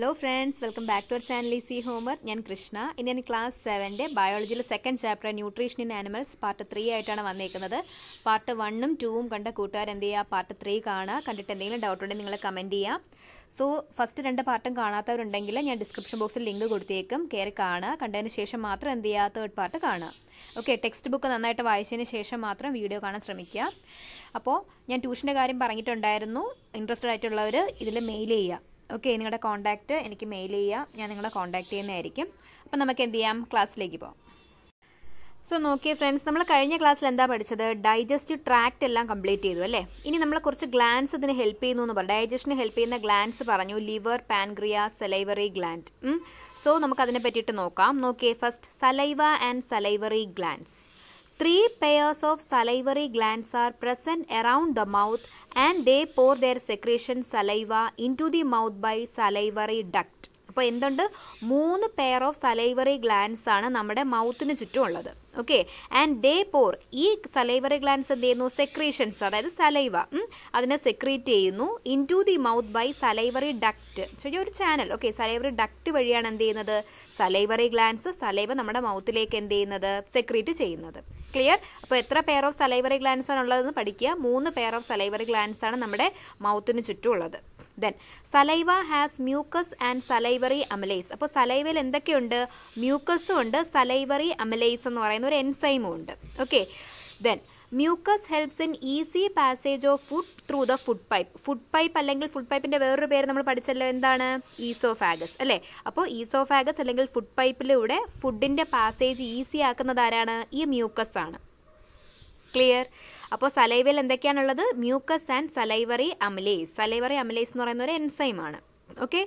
Hello friends, welcome back to our channel easy homework. ഞാൻ കൃഷ്ണ. ഇനി ഞാൻ ക്ലാസ് 7 ബയോളജിയിലെ second chapter nutrition in animals part 3 ആയിട്ടാണ് വന്നേക്കുന്നത്. പാർട്ട് 1ഉം 2ഉം കണ്ട കൂട്ടുകാർ എന്ത് ചെയ്യുക, പാർട്ട് 3 കാണുക. കണ്ടിട്ട് എന്തെങ്കിലും ഡൗട്ട് ഉണ്ടെങ്കിൽ നിങ്ങൾ കമൻറ്റ് ചെയ്യാം. സോ ഫസ്റ്റ് 2 പാർട്ടും കാണാത്തവരുണ്ടെങ്കിൽ ഞാൻ ഡിസ്ക്രിപ്ഷൻ ബോക്സിൽ ലിങ്ക് കൊടുത്തേക്കും, കയറി കാണുക. കണ്ടതിന് ശേഷം മാത്രം എന്ത് ചെയ്യുക, തേർഡ് പാർട്ട് കാണുക. ഓക്കെ, ടെക്സ്റ്റ് ബുക്ക് നന്നായിട്ട് വായിച്ചതിന് ശേഷം മാത്രം വീഡിയോ കാണാൻ ശ്രമിക്കുക. അപ്പോൾ ഞാൻ ട്യൂഷൻ്റെ കാര്യം പറഞ്ഞിട്ടുണ്ടായിരുന്നു. ഇൻട്രസ്റ്റഡ് ആയിട്ടുള്ളവർ ഇതിൽ മെയിൽ ചെയ്യുക. ഓക്കെ, നിങ്ങളുടെ കോൺടാക്റ്റ് എനിക്ക് മെയിൽ ചെയ്യാം, ഞാൻ നിങ്ങളെ കോൺടാക്ട് ചെയ്യുന്നതായിരിക്കും. അപ്പം നമുക്ക് എന്ത് ചെയ്യാം, ക്ലാസ്സിലേക്ക് പോകാം. സോ നോക്കിയേ ഫ്രണ്ട്സ്, നമ്മൾ കഴിഞ്ഞ ക്ലാസ്സിൽ എന്താ പഠിച്ചത്? ഡൈജസ്റ്റീവ് ട്രാക്റ്റ് എല്ലാം കംപ്ലീറ്റ് ചെയ്തു അല്ലേ. ഇനി നമ്മൾ കുറച്ച് ഗ്ലാൻസ് ഇതിന് ഹെൽപ്പ് ചെയ്യുന്നു എന്ന് പറഞ്ഞു. ഡൈജഷന് ഹെൽപ്പ് ചെയ്യുന്ന ഗ്ലാൻസ് പറഞ്ഞു, liver, pancreas, salivary gland. So നമുക്കതിനെ പറ്റിയിട്ട് നോക്കാം. നോക്കിയേ, first saliva and salivary glands. 3 pairs of salivary glands are present around the mouth and they pour their secretion saliva into the mouth by salivary duct. അപ്പോൾ എന്തുണ്ട്? 3 pair of salivary glands ആണ് നമ്മുടെ മൗത്തിന് ചുറ്റും ഉള്ളത്. ഓക്കെ, ആൻഡ് ദേ പോർ, ഈ salivary glands എന്ത് ചെയ്യുന്നു? സെക്രീഷൻസ്, അതായത് സലൈവ അതിനെ സെക്രീറ്റ് ചെയ്യുന്നു into the mouth by salivary duct. ചെറിയൊരു ചാനൽ. ഓക്കെ, സലൈവറി ഡക്റ്റ് വഴിയാണ് എന്ത് ചെയ്യുന്നത്? സലൈവറി ഗ്ലാൻഡ്സ് സലൈവ നമ്മുടെ മൗത്തിലേക്ക് എന്ത് ചെയ്യുന്നത്? സെക്രീറ്റ് ചെയ്യുന്നത്. ക്ലിയർ? അപ്പോൾ എത്ര പെയർ ഓഫ് സലൈവറി ഗ്ലാൻഡ്സ് ആണ് ഉള്ളതെന്ന് പഠിക്കുക. 3 പെയർ ഓഫ് സലൈവറി ഗ്ലാൻഡ്സ് ആണ് നമ്മുടെ മൗത്തിന് ചുറ്റും ഉള്ളത്. Then saliva has mucus and salivary amylase. അപ്പോൾ സലൈവയിൽ എന്തൊക്കെയുണ്ട്? മ്യൂക്കസും ഉണ്ട്, സലൈവറി അമലേസ് എന്ന് പറയുന്ന ഒരു എൻസൈമും ഉണ്ട്. Okay, then mucus helps in easy passage of food through the food pipe. Food pipe അല്ലെങ്കിൽ ഫുഡ് പൈപ്പിൻ്റെ വേറൊരു പേര് നമ്മൾ പഠിച്ചല്ലോ, എന്താണ്? ഈസോഫാഗസ് അല്ലേ. അപ്പോൾ ഈസോഫാഗസ് അല്ലെങ്കിൽ ഫുഡ് പൈപ്പിലൂടെ ഫുഡിൻ്റെ പാസേജ് ഈസി ആക്കുന്നത് ആരാണ്? ഈ മ്യൂക്കസ് ആണ്. ക്ലിയർ? അപ്പോൾ സലൈവയിൽ എന്തൊക്കെയാണുള്ളത്? Mucus and salivary amylase. Salivary amylase എന്ന് പറയുന്ന ഒരു എൻസൈമാണ്. Okay,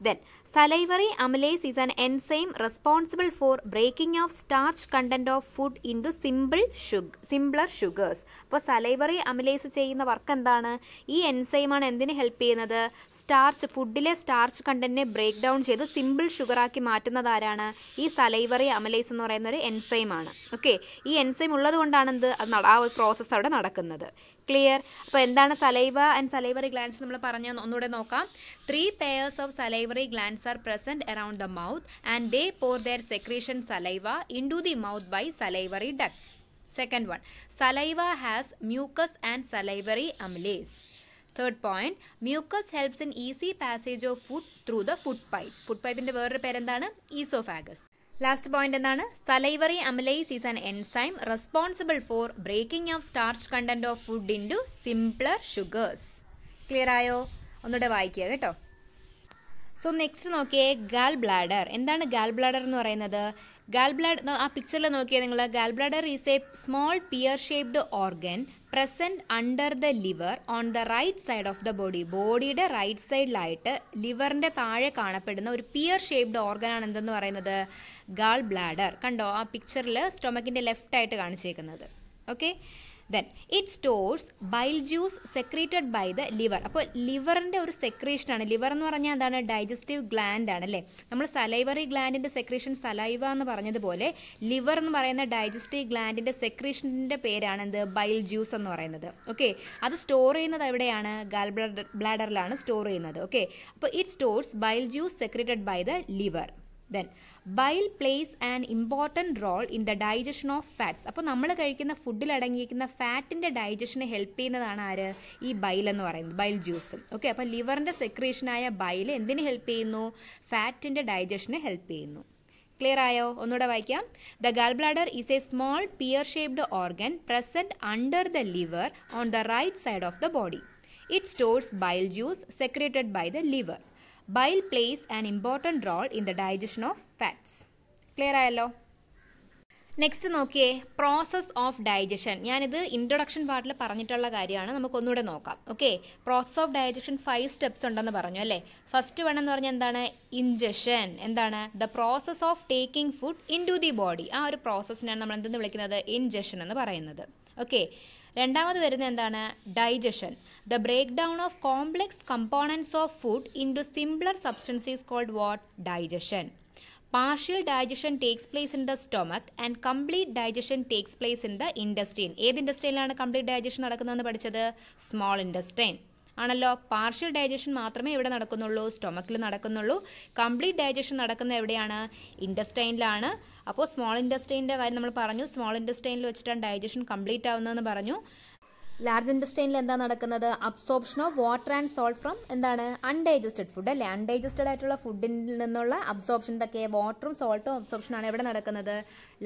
then salivary amylase is an enzyme responsible for breaking of starch content of food into simpler sugars. അപ്പോൾ salivary amylase ചെയ്യുന്ന വർക്ക് എന്താണ്? ഈ എൻസൈമാണ് എന്തിന് ഹെൽപ്പ് ചെയ്യുന്നത്? സ്റ്റാർച്ച്, ഫുഡിലെ സ്റ്റാർച്ച് കണ്ടന്റിനെ ബ്രേക്ക് ഡൗൺ ചെയ്ത് സിമ്പിൾ ഷുഗർ ആക്കി മാറ്റുന്നത് ആരാണ്? ഈ salivary amylase എന്ന് പറയുന്ന ഒരു എൻസൈമാണ്. ഓക്കെ, ഈ എൻസൈം ഉള്ളത് കൊണ്ടാണ് എന്ത് ആ ഒരു പ്രോസസ്സ് അവിടെ നടക്കുന്നത്. ക്ലിയർ? അപ്പോൾ എന്താണ് സലൈവ ആൻഡ് സലൈവറി ഗ്ലാൻഡ്സ് നമ്മൾ പറഞ്ഞ ഒന്നുകൂടെ നോക്കാം. 3 pairs of salivary glands are present around the mouth and they pour their secretion saliva into the mouth by salivary ducts. Second one, saliva has mucus and salivary amylase. Third point, mucus helps in easy passage of food through the food pipe. Food pipeന്റെ വേറൊരു പേരെന്താണ്? Oesophagus. Last point എന്താണ്? Salivary amylase is an enzyme responsible for breaking of starch content of food into simpler sugars. Clear ആയോ? ഒന്നുകൂടെ വായിക്കുക കേട്ടോ. So next നോക്കിയേ, gall bladder. എന്താണ് ഗാൾ ബ്ലാഡർ എന്ന് പറയുന്നത്? ഗാൾ ബ്ലാഡർ ആ പിക്ചറിൽ നോക്കിയാൽ നിങ്ങൾ, gall bladder is a small pear shaped organ present under the liver on the right side of the body. ബോഡിയുടെ റൈറ്റ് സൈഡിലായിട്ട് ലിവറിന്റെ താഴെ കാണപ്പെടുന്ന ഒരു പിയർ ഷേപ്ഡ് ഓർഗൻ ആണ് എന്തെന്ന് പറയുന്നത്? Gall bladder. കണ്ടോ ആ പിക്ചറിൽ സ്റ്റൊമക്കിന്റെ ലെഫ്റ്റ് ആയിട്ട് കാണിച്ചേക്കുന്നത്. Okay, then it stores bile juice secreted by the liver. അപ്പോൾ ലിവറിൻ്റെ ഒരു സെക്രീഷനാണ്. ലിവർ എന്ന് പറഞ്ഞാൽ എന്താണ്? ഡൈജസ്റ്റീവ് ഗ്ലാൻഡ് ആണ് അല്ലേ. നമ്മൾ സലൈവറി ഗ്ലാൻഡിൻ്റെ സെക്രീഷൻ സലൈവ എന്ന് പറഞ്ഞതുപോലെ ലിവർ എന്ന് പറയുന്ന ഡൈജസ്റ്റീവ് ഗ്ലാൻഡിൻ്റെ സെക്രീഷൻ്റെ പേരാണ് എന്ത്? ബൈൽ ജ്യൂസ് എന്ന് പറയുന്നത്. ഓക്കെ, അത് സ്റ്റോർ ചെയ്യുന്നത് എവിടെയാണ്? ഗാൾ ബ്ലാഡറിലാണ് സ്റ്റോർ ചെയ്യുന്നത്. ഓക്കെ, അപ്പോൾ it stores bile juice secreted by the liver. Then bile plays an important role in the digestion of fats. അപ്പോൾ നമ്മൾ കഴിക്കുന്ന ഫുഡിൽ അടങ്ങിയിരിക്കുന്ന ഫാറ്റിൻ്റെ ഡൈജഷനെ ഹെൽപ്പ് ചെയ്യുന്നതാണ് ആര്? ഈ ബൈൽ എന്ന് പറയുന്നത്, ബൈൽ ജ്യൂസ്. ഓക്കെ, അപ്പോൾ ലിവറിൻ്റെ സെക്രീഷനായ ബൈൽ എന്തിന് ഹെൽപ്പ് ചെയ്യുന്നു? ഫാറ്റിൻ്റെ ഡൈജഷനെ ഹെൽപ്പ് ചെയ്യുന്നു. ക്ലിയർ ആയോ? ഒന്നുകൂടെ വായിക്കാം. The gall bladder is a small pear shaped organ present under the liver on the right side of the body. It stores bile juice secreted by the liver. Bile plays an important role in the digestion of fats. Clear ആയല്ലോ? Next നോക്കിയേ, process of digestion. ഞാനിത് introduction പാർട്ടിൽ പറഞ്ഞിട്ടുള്ള കാര്യമാണ്, നമുക്കൊന്നുകൂടെ നോക്കാം. Okay, process of digestion 5 steps ഉണ്ടെന്ന് പറഞ്ഞു അല്ലേ. ഫസ്റ്റ് വൺ എന്ന് പറഞ്ഞാൽ എന്താണ്? ഇൻജഷൻ. എന്താണ്? The process of taking food into the body. ആ ഒരു പ്രോസസ്സിനാണ് നമ്മൾ എന്തെന്ന് വിളിക്കുന്നത്? ഇൻജഷൻ എന്ന് പറയുന്നത്. ഓക്കെ, രണ്ടാമത് വരുന്നത് എന്താണ്? Digestion. The break down of complex components of food into simpler substance is called what? Digestion. Partial digestion takes place in the stomach and complete digestion takes place in the intestine. ഏത് ഇൻഡസ്റ്റൈനിലാണ് complete digestion നടക്കുന്നതെന്ന് പഠിച്ചത്? Small intestine. ആണല്ലോ. Partial digestion മാത്രമേ ഇവിടെ നടക്കുന്നുള്ളൂ, സ്റ്റൊമക്കിൽ നടക്കുന്നുള്ളൂ. Complete digestion നടക്കുന്നത് എവിടെയാണ്? ഇൻറ്റസ്റ്റൈനിലാണ്. അപ്പോൾ സ്മോൾ ഇൻറ്റസ്റ്റൈനിൻ്റെ കാര്യം നമ്മൾ പറഞ്ഞു, സ്മോൾ ഇൻറ്റസ്റ്റൈനിൽ വെച്ചിട്ടാണ് ഡൈജഷൻ കംപ്ലീറ്റ് ആവുന്നതെന്ന് പറഞ്ഞു. ലാർജ് ഇൻറ്റസ്റ്റൈനിൽ എന്താ നടക്കുന്നത്? Absorption of water and salt from എന്താണ്? അൺഡൈജസ്റ്റഡ് ഫുഡ് അല്ലേ? അൺഡൈജസ്റ്റഡ് ആയിട്ടുള്ള ഫുഡിൽ നിന്നുള്ള അബ്സോർപ്ഷൻ എന്തൊക്കെ? വാട്ടറും സോൾട്ടും അബ്സോർപ്ഷനാണ് എവിടെ നടക്കുന്നത്?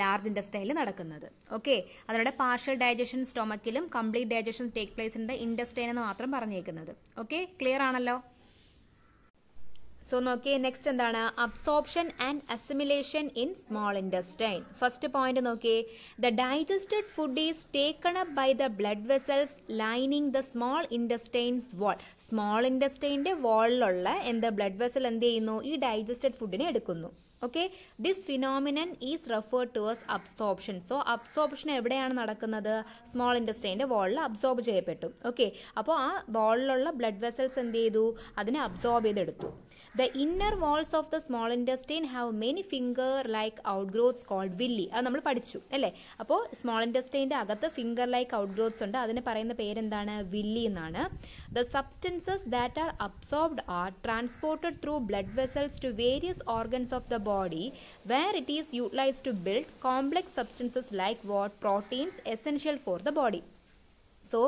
ലാർജ് ഇൻറ്റസ്റ്റൈനിൽ നടക്കുന്നത്. ഓക്കെ, അതിലൂടെ പാർഷ്യൽ ഡൈജഷൻ സ്റ്റൊമക്കിലും complete digestion take place in the intestine എന്ന് മാത്രം പറഞ്ഞേക്കുന്നത്. ഓക്കെ, ക്ലിയർ ആണല്ലോ. സോ നോക്കിയേ, നെക്സ്റ്റ് എന്താണ്? Absorption and assimilation in small intestine. First point നോക്കിയേ, the digested food is taken up by the blood vessels lining the small intestine's wall. Small ഇൻറ്റസ്റ്റൈൻ്റെ വാളിലുള്ള blood vessel എന്ത് ചെയ്യുന്നു? ഈ ഡൈജസ്റ്റഡ് ഫുഡിനെ എടുക്കുന്നു. Okay, this phenomenon is referred towards absorption. So absorption എവിടെയാണ് നടക്കുന്നത്? സ്മോൾ ഇൻറ്റസ്റ്റൈൻ്റെ വാളിൽ അബ്സോർബ് ചെയ്യപ്പെട്ടു. ഓക്കെ, അപ്പോൾ ആ വാളിലുള്ള ബ്ലഡ് വെസൽസ് എന്ത് ചെയ്തു? അതിനെ അബ്സോർബ് ചെയ്തെടുത്തു. The inner walls of the small intestine have many finger-like outgrowths called villi. അത് നമ്മൾ പഠിച്ചു അല്ലേ? അപ്പോൾ സ്മോൾ ഇൻറ്റസ്റ്റൈൻ്റെ അകത്ത് ഫിംഗർ ലൈക്ക് ഔട്ട്ഗ്രോത്ത്സ് ഉണ്ട്. അതിന് പറയുന്ന പേരെന്താണ്? വില്ലി എന്നാണ്. The substances that are absorbed are transported through blood vessels to various organs of the body where it is utilized to build complex substances like what? Proteins essential for the body. So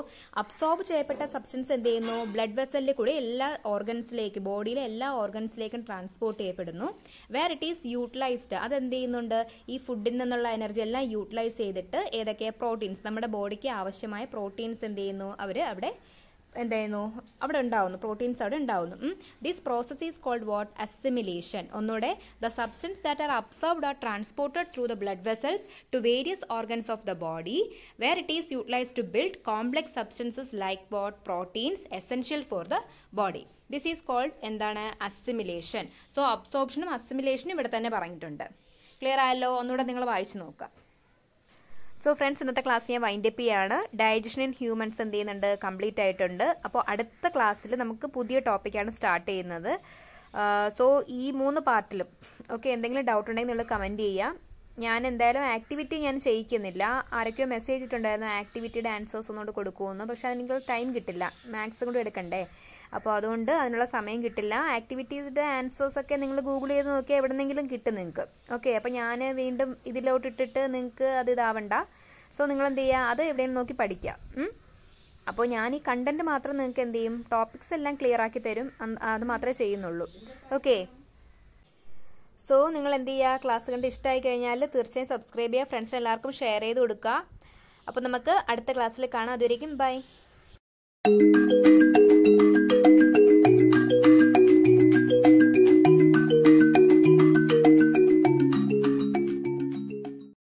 absorb ചെയ്യപ്പെട്ട substance എന്ത് ചെയ്യുന്നു? Blood വെസലിൽ കൂടി എല്ലാ ഓർഗൻസിലേക്ക്, ബോഡിയിലെ എല്ലാ ഓർഗൻസിലേക്കും transport ചെയ്യപ്പെടുന്നു. Where it is utilised, അതെന്ത് ചെയ്യുന്നുണ്ട്? ഈ ഫുഡിൽ നിന്നുള്ള എനർജി എല്ലാം യൂട്ടിലൈസ് ചെയ്തിട്ട് ഏതൊക്കെ? പ്രോട്ടീൻസ്, നമ്മുടെ ബോഡിക്ക് ആവശ്യമായ പ്രോട്ടീൻസ് എന്ത് ചെയ്യുന്നു? അവർ അവിടെ എന്ത് ചെയ്യുന്നു? അവിടെ ഉണ്ടാവുന്നു, പ്രോട്ടീൻസ് അവിടെ ഉണ്ടാവുന്നു. This process is called what? Assimilation. ഒന്നുകൂടെ, the substance that are absorbed are transported through the blood vessels to various organs of the body where it is utilised to build complex substances like what? Proteins essential for the body. This is called എന്താണ്? Assimilation. So അബ്സോർപ്ഷനും അസിമിലേഷനും ഇവിടെ തന്നെ പറഞ്ഞിട്ടുണ്ട്. Clear ആയല്ലോ? ഒന്നുകൂടെ നിങ്ങൾ വായിച്ചു നോക്കുക. സോ ഫ്രണ്ട്സ്, ഇന്നത്തെ ക്ലാസ് ഞാൻ വൈൻഡ് അപ്പ് ചെയ്യാണ്. ഡൈജഷൻ ഇൻ ഹ്യൂമൻസ് എന്ത് ചെയ്യുന്നുണ്ട്? കംപ്ലീറ്റ് ആയിട്ടുണ്ട്. അപ്പോൾ അടുത്ത ക്ലാസ്സിൽ നമുക്ക് പുതിയ ടോപ്പിക്കാണ് സ്റ്റാർട്ട് ചെയ്യുന്നത്. സോ ഈ 3 പാർട്ടിലും ഓക്കെ, എന്തെങ്കിലും ഡൗട്ട് ഉണ്ടെങ്കിൽ നിങ്ങൾ കമൻറ്റ് ചെയ്യാം. ഞാൻ എന്തായാലും ആക്ടിവിറ്റി ഞാൻ ചെയ്യിക്കുന്നില്ല. ആരൊക്കെയോ മെസ്സേജ് ഇട്ടുണ്ടായിരുന്നു ആക്ടിവിറ്റിയുടെ ആൻസേഴ്സ് ഒന്നുകൊണ്ട് കൊടുക്കുമെന്ന്. പക്ഷേ അതിന് ടൈം കിട്ടില്ല, മാത്സ് കൂടെ എടുക്കണ്ടേ. അപ്പോൾ അതുകൊണ്ട് അതിനുള്ള സമയം കിട്ടില്ല. ആക്ടിവിറ്റീസിൻ്റെ ആൻസേഴ്സൊക്കെ നിങ്ങൾ ഗൂഗിൾ ചെയ്ത് നോക്കിയാൽ എവിടെന്നെങ്കിലും കിട്ടും നിങ്ങൾക്ക്. ഓക്കെ, അപ്പോൾ ഞാൻ വീണ്ടും ഇതിലോട്ടിട്ടിട്ട് നിങ്ങൾക്ക് അത് ഇതാവണ്ട. സോ നിങ്ങൾ എന്ത് ചെയ്യുക? അത് എവിടെയും നോക്കി പഠിക്കുക. അപ്പോൾ ഞാൻ ഈ കണ്ടന്റ് മാത്രം നിങ്ങൾക്ക് എന്ത് ചെയ്യും? ടോപ്പിക്സ് എല്ലാം ക്ലിയർ ആക്കി തരും. അത് മാത്രമേ ചെയ്യുന്നുള്ളൂ. ഓക്കെ, സോ നിങ്ങൾ എന്ത് ചെയ്യുക? ക്ലാസ് കണ്ട് ഇഷ്ടമായി കഴിഞ്ഞാൽ തീർച്ചയായും സബ്സ്ക്രൈബ് ചെയ്യുക, ഫ്രണ്ട്സിന് എല്ലാവർക്കും ഷെയർ ചെയ്ത് കൊടുക്കുക. അപ്പോൾ നമുക്ക് അടുത്ത ക്ലാസ്സിൽ കാണാം. അതുവരേക്കും ബൈ.